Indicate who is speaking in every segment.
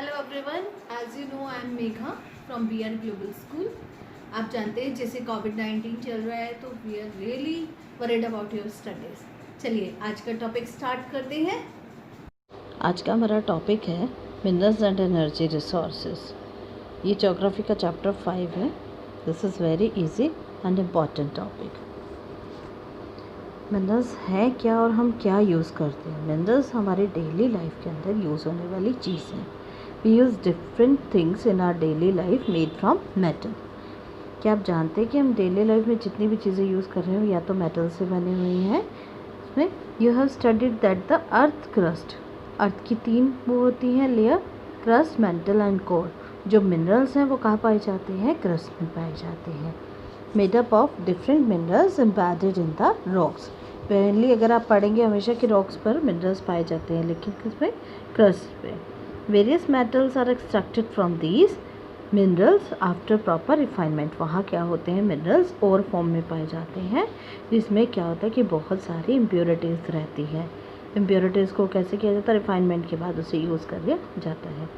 Speaker 1: Hello everyone, as you know I am Megha from BR global school. आप जानते हैं जैसे कोविड-19 चल रहा है तो we are really worried about your studies. चलिए आज का टॉपिक स्टार्ट करते हैं।
Speaker 2: आज का हमारा टॉपिक है मिनरल्स एंड एनर्जी रिसोर्सेज। ये ज्योग्राफी का चैप्टर 5 है। This is very easy and important topic. Minerals हैं क्या और हम क्या यूज़ करते हैं। मिनरल्स हमारे डेली लाइफ के अंदर यूज़ होने वाली चीज़ हैं। We use different things in our daily life made from metal. क्या आप जानते हैं कि हम डेली लाइफ में जितनी भी चीज़ें यूज़ कर रहे हो या तो मेटल से बनी हुई हैं। इसमें you have studied that the earth crust, earth की 3 वो होती हैं layer, crust, mantle and core. जो मिनरल्स हैं वो कहाँ पाए जाते हैं? क्रस्ट में पाए जाते हैं। Made up of different minerals embedded in the rocks. Mainly अगर आप पढ़ेंगे हमेशा कि रॉक्स पर मिनरल्स पाए जाते हैं, लेकिन किसमें? क्रस्ट पे। Various metals are extracted from these minerals after proper refinement. वहाँ क्या होते हैं? मिनरल्स और फॉर्म में पाए जाते हैं, जिसमें क्या होता है कि बहुत सारी इम्प्योरिटीज़ रहती है। इम्प्योरिटीज़ को कैसे किया जाता है? रिफाइनमेंट के बाद उसे यूज़ कर लिया जाता है।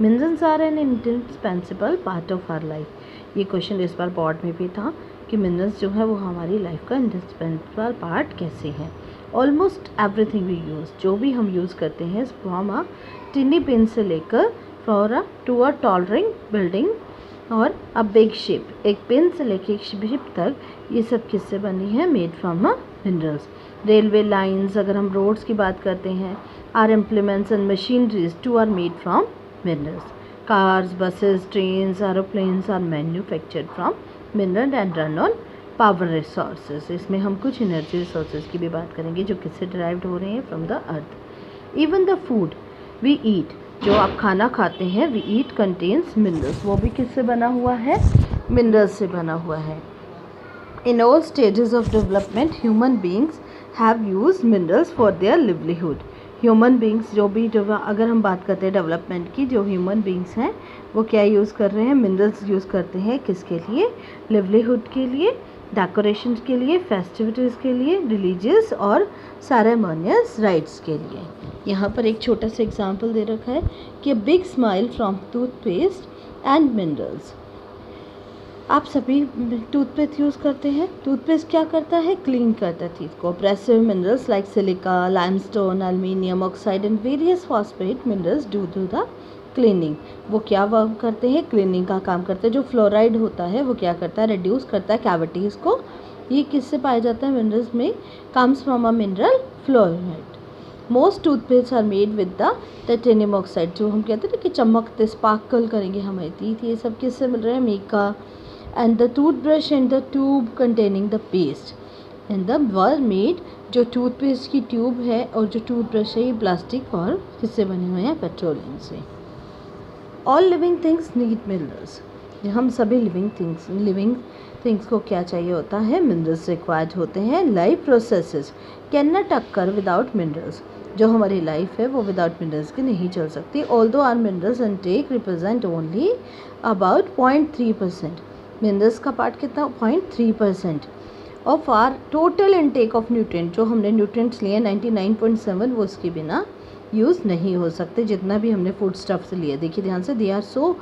Speaker 2: Minerals are an indispensable part of our life. ये क्वेश्चन इस बार बोर्ड में भी था कि मिनरल्स जो है वो हमारी लाइफ का इंडिस्पेंसिबल पार्ट कैसे हैं। ऑलमोस्ट एवरीथिंग वी यूज़, जो भी हम यूज़ करते हैं फ्रॉम अ टिनी पिन से लेकर टू अ टॉलरिंग बिल्डिंग और अ बिग शिप, एक पिन से लेकर एक शिप तक, ये सब किससे बनी है? Made from a minerals. Railway lines, अगर हम रोड्स की बात करते हैं, our implements and machineries too are made from minerals. Cars, buses, trains, aeroplanes are manufactured from mineral and run on power resources. इसमें हम कुछ एनर्जी रिसोर्सेज की भी बात करेंगे जो किससे डिराइव्ड हो रहे हैं? From the earth. Even the food we eat, जो आप खाना खाते हैं, वी ईट कंटेन्स मिनरल्स। वो भी किससे बना हुआ है? मिनरल्स से बना हुआ है। In all stages of development human beings have use minerals for their livelihood. Human beings जो अगर हम बात करते हैं डेवलपमेंट की, जो ह्यूमन बींग्स हैं वो क्या यूज़ कर रहे हैं? मिनरल्स यूज़ करते हैं। किसके लिए? लिवलीहुड के लिए, डेकोरेशन के लिए, फेस्टिविटीज़ के लिए, रिलीजियस और सेरेमोनियस राइट्स के लिए। यहाँ पर एक छोटा सा एग्जाम्पल दे रखा है कि big smile from toothpaste and minerals. आप सभी टूथपेस्ट यूज़ करते हैं। टूथपेस्ट क्या करता है? क्लीन करता है टीथ को। Abrasive minerals like silica, limestone, aluminium oxide and various phosphate minerals do the cleaning. वो क्या वर्क करते हैं? क्लीनिंग का काम करते हैं। जो फ्लोराइड होता है वो क्या करता है? रिड्यूस करता है कैविटीज़ को। ये किससे पाया जाता है? मिनरल्स में comes from a mineral fluoride. Most toothpaste are made with the titanium oxide. जो हम कहते हैं ना कि चमकते स्पार्कल करेंगे हमारी टीथ, ये सब किससे मिल रहे हैं? Mica. And the toothbrush and the tube containing the paste and the were made. जो टूथपेस्ट की ट्यूब है और जो टूथब्रश है ये प्लास्टिक और किससे बने हुए हैं? पेट्रोलियम से। All living things need minerals. हम सभी लिविंग थिंग्स को क्या चाहिए होता है? मिनरल्स रिक्वायर्ड होते हैं। Life processes can not occur without minerals. जो हमारी लाइफ है वो विदाउट मिनरल्स की नहीं चल सकती। Although our minerals intake represent only about 0.3%। Minerals का पार्ट कितना? 0.3% of our total intake of nutrient. जो हमने न्यूट्रिएंट्स लिए 99.7 वो उसके बिना यूज़ नहीं हो सकते, जितना भी हमने फूड स्टफ से लिए। देखिए ध्यान से, they are so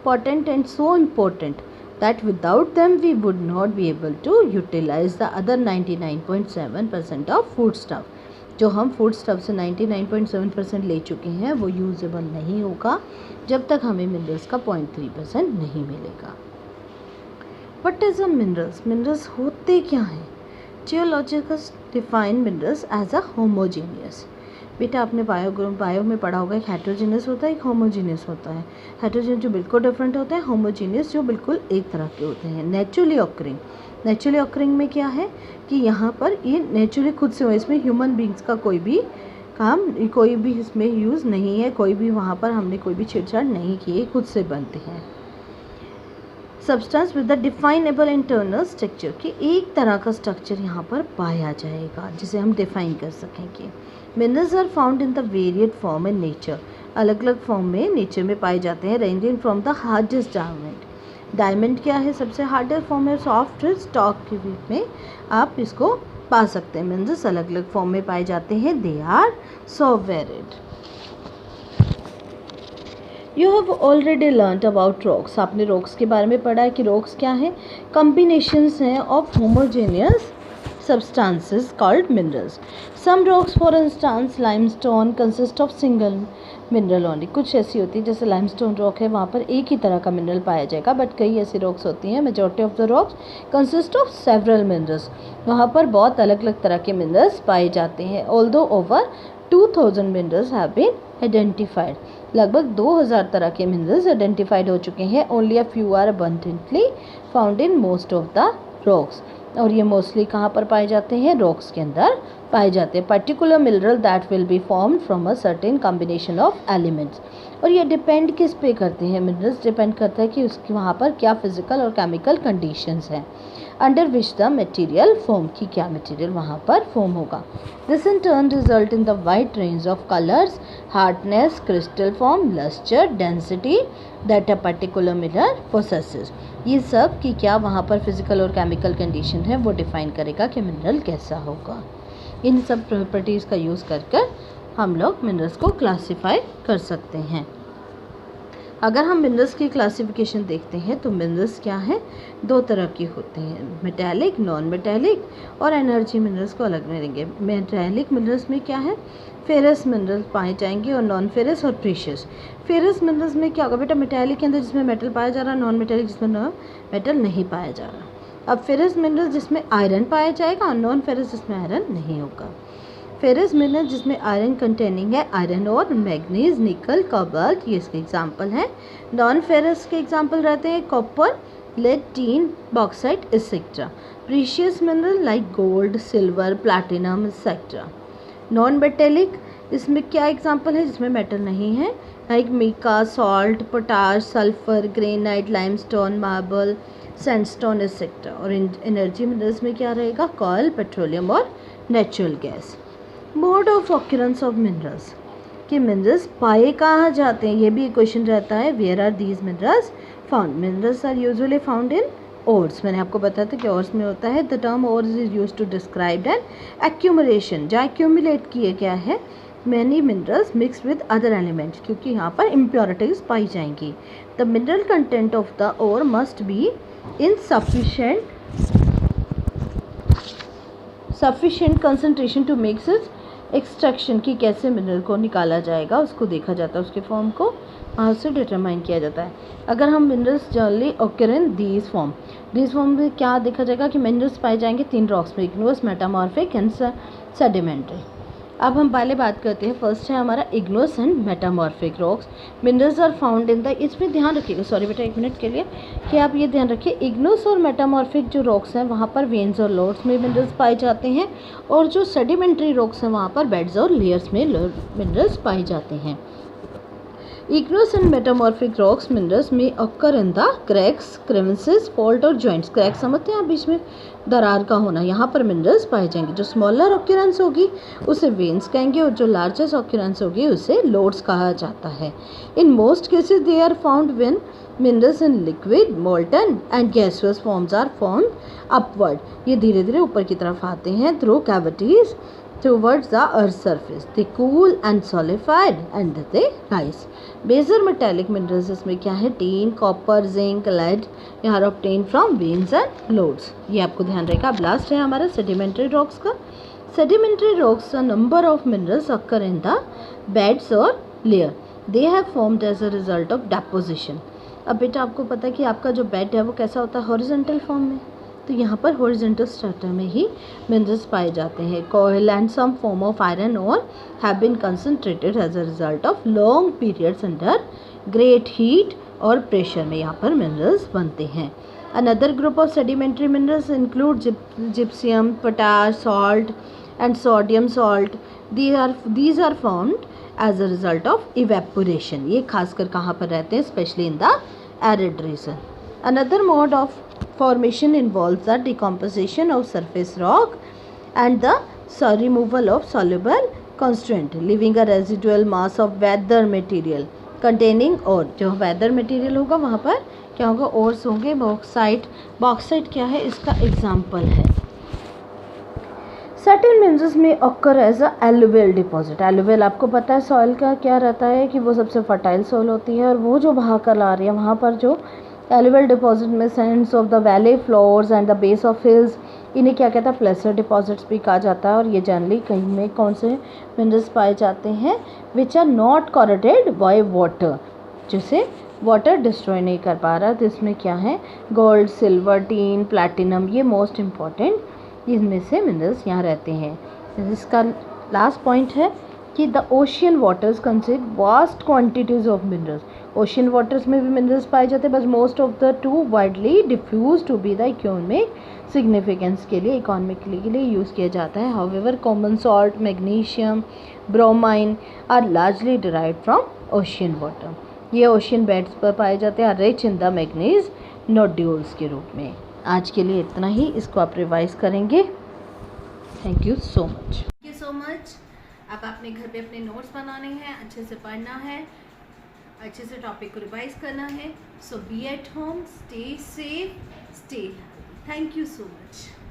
Speaker 2: potent and so important that without them we would not be able to utilize the other 99.7% of food stuff. जो हम फूड स्टफ से 99.7% ले चुके हैं वो यूजेबल नहीं होगा जब तक हमें मिनरल्स का 0.3% नहीं मिलेगा। What is a minerals? Minerals होते क्या हैं? Geologicals define minerals as a homogeneous. बेटा आपने बायो में पढ़ा होगा, एक हेट्रोजीनियस होता है, एक होमोजीनियस होता है। हेट्रोजीनियस जो बिल्कुल डिफरेंट होते हैं, होमोजीनियस जो बिल्कुल एक तरह के होते हैं। नेचुरली ऑकरिंग में क्या है कि यहाँ पर ये नेचुरली खुद से हुए, इसमें ह्यूमन बींग्स का कोई भी काम, कोई भी इसमें यूज़ नहीं है, कोई भी वहाँ पर हमने कोई भी छेड़छाड़ नहीं की है, खुद से बनते हैं। Substance with the definable internal structure, कि एक तरह का स्ट्रक्चर यहाँ पर पाया जाएगा जिसे हम डिफाइन कर सकेंगे। Minerals are found in the varied form in nature. अलग अलग फॉर्म में नेचर में पाए जाते हैं, ranging from the hardest diamond. Diamond क्या है? सबसे हार्डेस्ट फॉर्म है, सॉफ्ट स्टॉक के रूप में आप इसको पा सकते हैं। मिनरल्स अलग अलग फॉर्म में पाए जाते हैं, they are so varied. You have already learn about rocks, आपने रॉक्स के बारे में पढ़ा है कि रॉक्स क्या है, कॉम्बिनेशंस हैं of homogeneous substances called minerals. Some rocks, for instance limestone, consist of single mineral only. कुछ ऐसी होती है जैसे लाइमस्टोन रॉक है, वहाँ पर एक ही तरह का मिनरल पाया जाएगा, बट कई ऐसी रॉक्स होती हैं, majority of the rocks consist of several minerals, वहाँ पर बहुत अलग अलग तरह के मिनरल्स पाए जाते हैं. Although over 2000 minerals have been identified, लगभग 2000 तरह के मिनरल्स आइडेंटिफाइड हो चुके हैं. Only a few are abundantly found in most of the rocks, और ये मोस्टली कहाँ पर पाए जाते हैं, रॉक्स के अंदर पाए जाते हैं. Particular mineral that will be formed from a certain combination of elements, और ये डिपेंड किस पे करते हैं, मिनरल्स डिपेंड करता है कि उसकी वहाँ पर क्या फिजिकल और केमिकल कंडीशंस हैं under which the material form, की क्या मटेरियल वहाँ पर फॉर्म होगा. This in turn result in the wide range of colours, hardness, crystal form, lustre, density that a particular mineral possesses. ये सब कि क्या वहाँ पर फिजिकल और केमिकल कंडीशन है वो डिफाइन करेगा कि मिनरल कैसा होगा. इन सब प्रॉपर्टीज़ का यूज़ कर हम लोग मिनरल्स को क्लासीफाई कर सकते हैं. अगर हम मिनरल्स की क्लासिफिकेशन देखते हैं तो मिनरल्स क्या है, दो तरह के होते हैं, मेटालिक, नॉन मेटालिक, और एनर्जी मिनरल्स को अलग मिलेंगे. मेटालिक मिनरल्स में क्या है, फेरस मिनरल्स पाए जाएंगे, और नॉन फेरस और प्रीशियस. फेरस मिनरल्स में क्या होगा बेटा, मेटालिक के अंदर जिसमें मेटल पाया जा रहा है, नॉन मेटालिक जिसमें मेटल नहीं पाया जा रहा. अब फेरस मिनरल्स जिसमें आयरन पाया जाएगा, और नॉन फेरस जिसमें आयरन नहीं होगा. फेरस मिनरल जिसमें आयरन कंटेनिंग है, आयरन और मैग्नीज, निकल, कोबाल्ट, ये इसके एग्जाम्पल हैं. नॉन फेरस के एग्जाम्पल रहते हैं copper, lead, tin, bauxite etcetera. Precious mineral like gold, silver, platinum etcetera. Non metallic, इसमें क्या एग्जाम्पल है जिसमें मेटल नहीं है, like mica, salt, potash, sulphur, granite, limestone, marble, sandstone etcetera. और एनर्जी मिनरल्स में क्या रहेगा, कॉयल, पेट्रोलियम और natural gas. Mode of occurrence of minerals, कि मिनरल्स पाए कहाँ जाते हैं, ये भी क्वेश्चन रहता है. Where are these minerals found, minerals are usually found in ores. मैंने आपको बताया था कि ओर्स में होता है. The term ores is use to describe an accumulation, जहाँ एक्यूमुलेट किए गया है many minerals mixed with other elements, क्योंकि यहाँ पर इम्प्योरिटीज पाई जाएंगी. The mineral content of the ore must be in sufficient concentration to makes its extraction, की कैसे मिनरल को निकाला जाएगा उसको देखा जाता है, उसके फॉर्म को वहाँ से डिटरमाइन किया जाता है. अगर हम minerals generally occur in these form में क्या देखा जाएगा कि मिनरल्स पाए जाएंगे 3 रॉक्स में, इग्नियस, मेटामॉर्फिक एंड सेडिमेंट्री. अब हम पहले बात करते हैं, फर्स्ट है हमारा igneous and metamorphic rocks. Minerals are found in the, इसमें ध्यान रखिएगा, सॉरी बेटा एक मिनट के लिए, कि आप ये ध्यान रखिए इग्नियस और मेटामॉर्फिक जो रॉक्स हैं वहाँ पर वेन्स और लोड्स में मिनरल्स पाए जाते हैं, और जो सेडिमेंट्री रॉक्स हैं वहाँ पर बेड्स और लेयर्स में मिनरल्स पाए जाते हैं. Igneous and metamorphic rocks minerals may occur in the cracks, crevices, fault और joints. क्रैक समझते हैं आप, बीच में दरार का होना, यहाँ पर मिनरल्स पाए जाएंगे. जो स्मॉलर ऑक्यूरेंस होगी उसे वेन्स कहेंगे, और जो लार्जेस्ट ऑक्यूरेंस होगी उसे लोड्स कहा जाता है. In most cases they are found when minerals in liquid, molten and gaseous forms are found upward. ये धीरे धीरे ऊपर की तरफ आते हैं through cavities towards the earth's surface. They cool and solidified and they rise. Major metallic minerals इसमें क्या है, टीन, कॉपर, जिंक, लेड, यहाँ obtained from veins and lodes. ये आपको ध्यान रहेगा. अब लास्ट है हमारा सेडिमेंट्री रॉक्स का. Sedimentary rocks a number of minerals occur in the beds or layer. They have formed as a result of deposition. अब बेटा आपको पता है कि आपका जो बेड है वो कैसा होता है, हॉरिजॉन्टल फॉर्म में, तो यहाँ पर हॉरिजॉन्टल स्ट्रक्चर में ही मिनरल्स पाए जाते हैं. Coal and some form of iron ore have been concentrated as a result of long periods under great heat और प्रेशर में यहाँ पर मिनरल्स बनते हैं. Another group of sedimentary minerals include gypsum, potash, salt and sodium salt. These are formed as a result of evaporation. ये खासकर कहाँ पर रहते हैं, specially in the arid region. Another mode of formation involves the decomposition of surface rock and the removal of soluble constituent, leaving a residual mass of weather material containing ore. जो weather material होगा वहाँ पर क्या होगा, ores होंगे. Bauxite क्या है, इसका एग्जाम्पल है. Certain minerals may occur as a alluvial deposit. Alluvial आपको पता है सॉइल का क्या रहता है कि वो सबसे फर्टाइल सॉइल होती है, और वो जो बहा कर ला रही है वहाँ पर जो एलुवियल डिपॉजिट में sense of the valley floors and the base of hills, इन्हें क्या कहता है, प्लेसर डिपॉजिट्स भी कहा जाता है। और ये जनरली कहीं में कौन से मिनरल्स पाए जाते हैं, which are not corroded by water, जिसे वाटर डिस्ट्रॉय नहीं कर पा रहा। तो इसमें क्या है, गोल्ड, सिल्वर, टीन, प्लैटिनम, ये मोस्ट इम्पॉर्टेंट इनमें से मिनरल्स यहाँ रहते हैं। इसका लास्ट पॉइंट है कि the ocean waters consist vast quantities of minerals. Ocean waters में भी मिनरल्स पाए जाते हैं, but most of the too widely diffuse to be the economic significance के लिए, इकोनॉमिकली के लिए यूज़ किया जाता है। However common salt, magnesium, bromine are largely derived from ocean water. ये ओशियन बेड्स पर पाए जाते हैं, rich in the manganese nodules के रूप में। आज के लिए इतना ही, इसको आप रिवाइज करेंगे। Thank you so much.
Speaker 1: Thank you so much. अब आपने घर पे अपने नोट्स बनाने हैं, अच्छे से पढ़ना है, अच्छे से टॉपिक को रिवाइज करना है। So be at home, stay safe, stay healthy. Thank you so much.